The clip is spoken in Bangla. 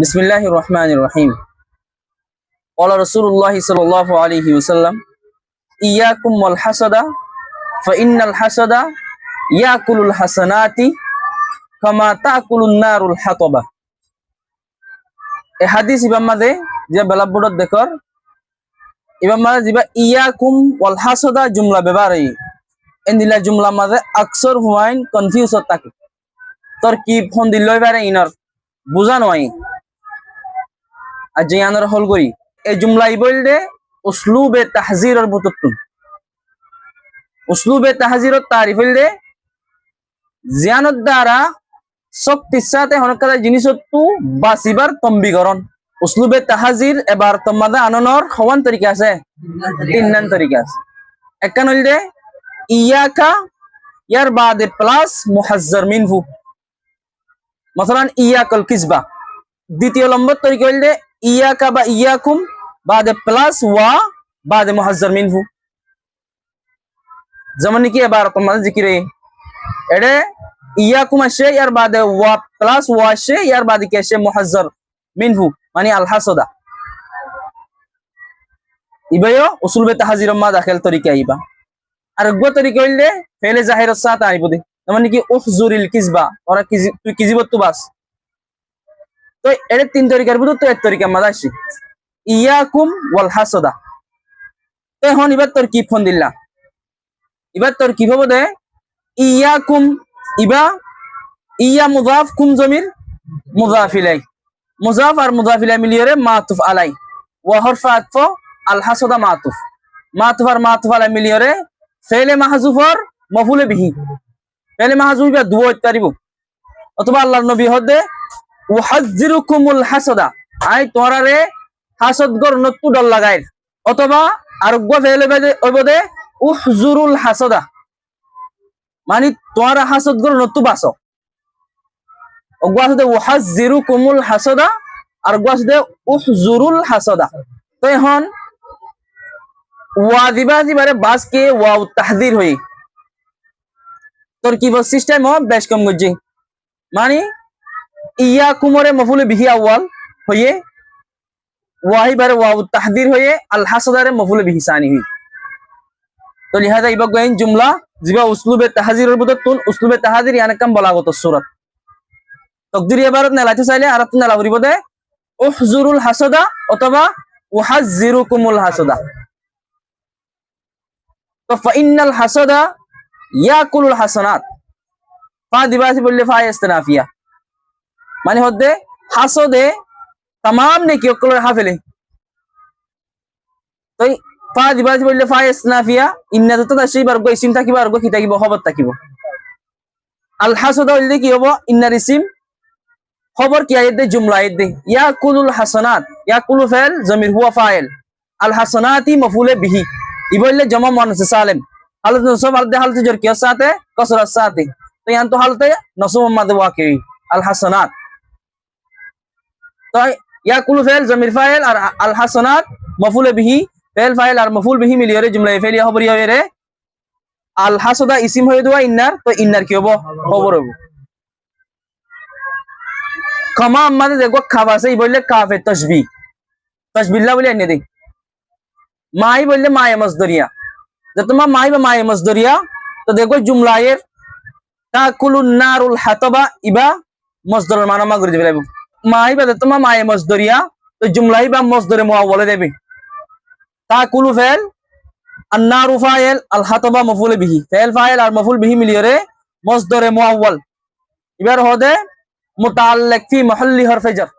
বিসমিল্লাহির রহমানির রহিম। ক্বালা রাসূলুল্লাহ সাল্লাল্লাহু আলাইহি ওয়াসাল্লাম, ইয়াকুম ওয়াল হাসাদা ফাইন্নাল হাসাদা ইয়াকুলুল হাসানাতি কামা তাকুলুন নারুল হাতাবা। এই হাদিস ইবাম মাঝে যে বেলাবোর্ডত দেখর ইবাম মাঝে যিবা ইয়াকুম ওয়াল হাসাদা জুমলা ব্যবহার হয়, এন্দিলা জুমলা মাঝে আকসর হুয়াইন কনফিউজ থাকে। তোর কি ফোন দিল এবারে ইনার বুঝা নয় আর যে আনার হল করি এই জুমলাই বললে উসলুবে তাহজিরর বুততুন। উসলুবে তাহজিরত তারিফ হইলে জিয়ানত দ্বারা শক্তির সাথে হনকার জিনিসত্তু বাসিবার তম্বিকরণ। উসলুবে তাহাজির এবার তোমাদের আননের হওয়ান তরিকা আছে, তিননান তরিকা আছে। একখান হইলে ইয়াকা ইয়ার বাদে প্লাস মুহাজ্জার মিনহু, মাসালান ইয়াকাল কিসবা। দ্বিতীয় নম্বর তরিকা হইলে ইয়াকা বা ইয়াকুম বাদে প্লাস ওয়া বাদে মুহাজ্জার মিনহু। যেমন নাকি এবার তোমাদের জিকিরে এডে ইয়াকুম আসে ইয়ার বাদে ওয়া প্লাস ওয়া আসে ইয়ার বাদে কি আসে মুহাজ্জার মিনহু মানে আল হাসাদা। ইবায়ও উসুলবে তাহজির মা দাখিল তরিকা ইবা। আর গো তরিকা হইলে ফেলে জাহিরের সাথে আইব দে, যেমন নাকি উহজুরিল কিসবা, ওরা তুই কিজিবত তু বাস। তো এর তিন তরিকার ভিতর তো এক তরিকা মাদা আসি ইয়াকুম ওয়াল হাসাদা। তো এখন এবার তোর কি ফোন দিলা, এবার তোর কি হবে দে ইয়াকুম ইবা ইয়া মুজাফ কুম জমির মুজাফ ইলাই, মুজাফ আর মুজাফ ইলাই মিলিয়ে মাতুফ আলাই ওয়া হরফ আতফ আল হাসাদা মাতুফ, মাতুফ আর মাতুফ আলাই মিলিয়ে ফেলে মাহজুফর মফুলে বিহি। ফেলে মাহজুফ বা দুও ইত্যাদিব অথবা আল্লাহর নবী হদে উহাজ্জিরুকুমুল হাসাদা, আই তোরারে হাসদ গর নতু ডল লাগাই। অথবা আরোগ্য ফেলে ওইবদে উহজুরুল হাসাদা মানে তোরা হাসদ গর নতু বাস। অগুয়াসদে উহাজ্জিরুকুমুল হাসাদা আর গুয়াসদে উহজুরুল হাসাদা। তো এখন ওয়া দিবা দিবারে বাসকে ওয়া তাহজির হই তোর কি সিস্টেম হ বেশ কম গজি মানে ইয়া কুমরে মফুলে বিহি আউয়াল হয়ে ওয়াহি বারে ওয়া তাহজির হয়ে আল হাসাদারে মফুলে বিহি সানি হই। তো লিহাজা ইবা গাইন জুমলা জিবা উসলুবে তাহজিরের বুততুন উসলুবে তাহজির ইয়ানে কাম বলাগত সূরত তকদিরি ইবারত নেলাইতে চাইলে আরত নেলা করিব দে উহজুরুল হাসাদা অথবা উহাজ্জিরুকুমুল হাসাদা। তো ফাইনাল হাসাদা ইয়াকুলুল হাসানাত, ফা দিবাসি বললে ফা ইস্তিনাফিয়া মানে হদে হাসদে तमाम নেকি অকলের হাফেলে। তো ফা দিবাসি বললে ফা ইস্তিনাফিয়া ইন্না তো তাশি বার গো ইসিম থাকিব আর গো কি থাকিব খবর থাকিব। আল হাসাদা হইলে কি হবো ইন্নার ইসিম খবর কি আয়াত দে জুমলা আয়াত দে ইয়াকুলুল হাসানাত, ইয়াকুলু ফাইল জমির হুয়া ফাইল আল হাসানাতি মফুলে বিহি। ইবলে জমা মুয়ান্নাস সালিম হালত নসব হালত হালত জর কি সাথে কসরাত সাথে। তো ইয়ান তো হালতে নসব মাদ ওয়াকি আল হাসানাত। তো ইয়াকুলু ফাইল জমির ফাইল আর আল হাসানাত মফুলে বিহি, ফাইল ফাইল আর মফুল বিহি মিলিয়ে রে জুমলা ফাইল ইয়া খবর ইয়া রে আল হাসাদা ইসিম হয়ে দোয়া ইন্নার। তো ইন্নার কি হবো খবর হবো ক্ষমা আমাদের দেখো খাবা সেই বললে কাফে তসবি তসবিল্লা বলে এনে দে। মাই বললে মায়ে মজদরিয়া, যে তোমার মাই বা মায়ে মজদরিয়া। তো দেখো জুমলায়ের তাকুলুন নারুল হাতাবা ইবা মজদরের মানামা করে দিবে মাই বা তোমার মায়ে মজদরিয়া। তো জুমলাই বা মজদরে মুআওয়ালে দেবে তাকুলু ফাইল আর নারু ফাইল আল হাতাবা মফুল বিহি, ফাইল ফাইল আর মফুল বিহি মিলিয়ে রে মজদরে মুআওয়াল। এবার হদে মুতাআল্লিক ফি মাহাল্লি হরফে জার।